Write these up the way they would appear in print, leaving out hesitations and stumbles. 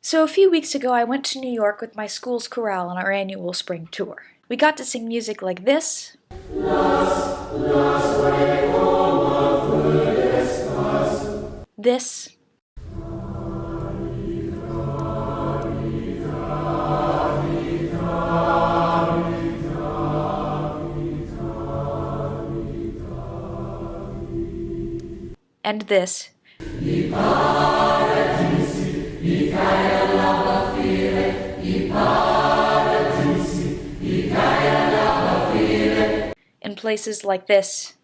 So a few weeks ago I went to New York with my school's chorale on our annual spring tour. We got to sing music like this. This. And this. In places like this,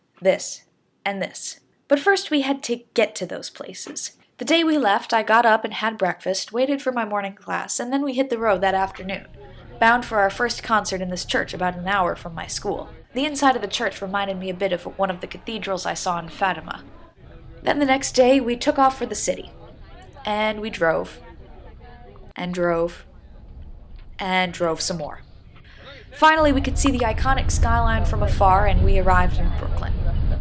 and this. But first we had to get to those places. The day we left, I got up and had breakfast, waited for my morning class, and then we hit the road that afternoon, bound for our first concert in this church about an hour from my school. The inside of the church reminded me a bit of one of the cathedrals I saw in Fatima. Then the next day, we took off for the city. And we drove. And drove. And drove some more. Finally, we could see the iconic skyline from afar, and we arrived in Brooklyn.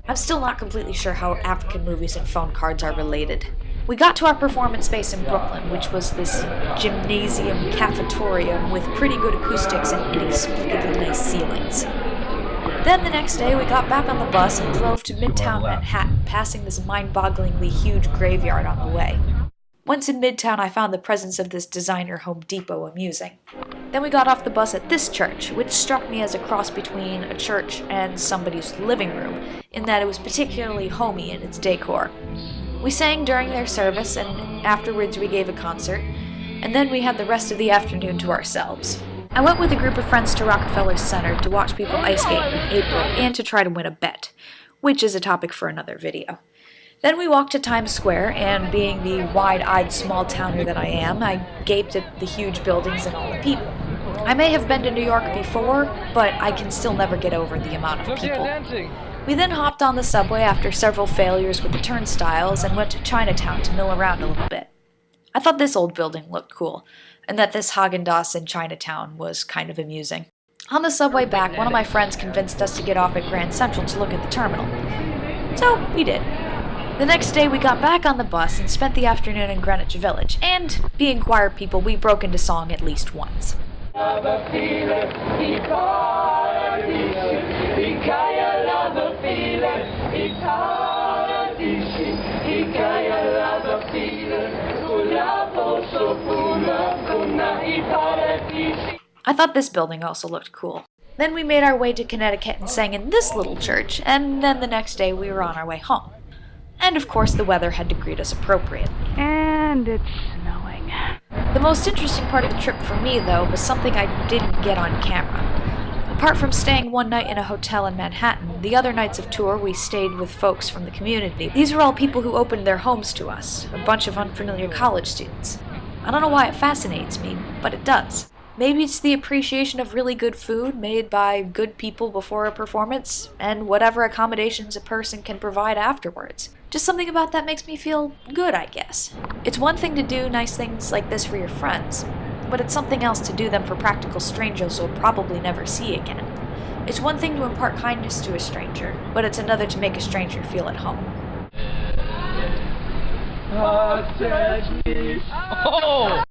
I'm still not completely sure how African movies and phone cards are related. We got to our performance space in Brooklyn, which was this gymnasium cafetorium with pretty good acoustics and inexplicably nice ceilings. Then the next day, we got back on the bus and drove to Midtown Manhattan, passing this mind-bogglingly huge graveyard on the way. Once in Midtown, I found the presence of this designer Home Depot amusing. Then we got off the bus at this church, which struck me as a cross between a church and somebody's living room, in that it was particularly homey in its decor. We sang during their service, and afterwards we gave a concert, and then we had the rest of the afternoon to ourselves. I went with a group of friends to Rockefeller Center to watch people ice skate in April and to try to win a bet, which is a topic for another video. Then we walked to Times Square, and being the wide-eyed small-towner that I am, I gaped at the huge buildings and all the people. I may have been to New York before, but I can still never get over the amount of people. We then hopped on the subway after several failures with the turnstiles and went to Chinatown to mill around a little bit. I thought this old building looked cool, and that this Haagen-Dazs in Chinatown was kind of amusing. On the subway back, one of my friends convinced us to get off at Grand Central to look at the terminal. So, we did. The next day we got back on the bus and spent the afternoon in Greenwich Village, and, being choir people, we broke into song at least once. I thought this building also looked cool. Then we made our way to Connecticut and sang in this little church, and then the next day we were on our way home. And of course the weather had to greet us appropriately. And it's snowing. The most interesting part of the trip for me, though, was something I didn't get on camera. Apart from staying one night in a hotel in Manhattan, the other nights of tour we stayed with folks from the community. These were all people who opened their homes to us, a bunch of unfamiliar college students. I don't know why it fascinates me, but it does. Maybe it's the appreciation of really good food made by good people before a performance, and whatever accommodations a person can provide afterwards. Just something about that makes me feel good, I guess. It's one thing to do nice things like this for your friends, but it's something else to do them for practical strangers you'll probably never see again. It's one thing to impart kindness to a stranger, but it's another to make a stranger feel at home. Oh!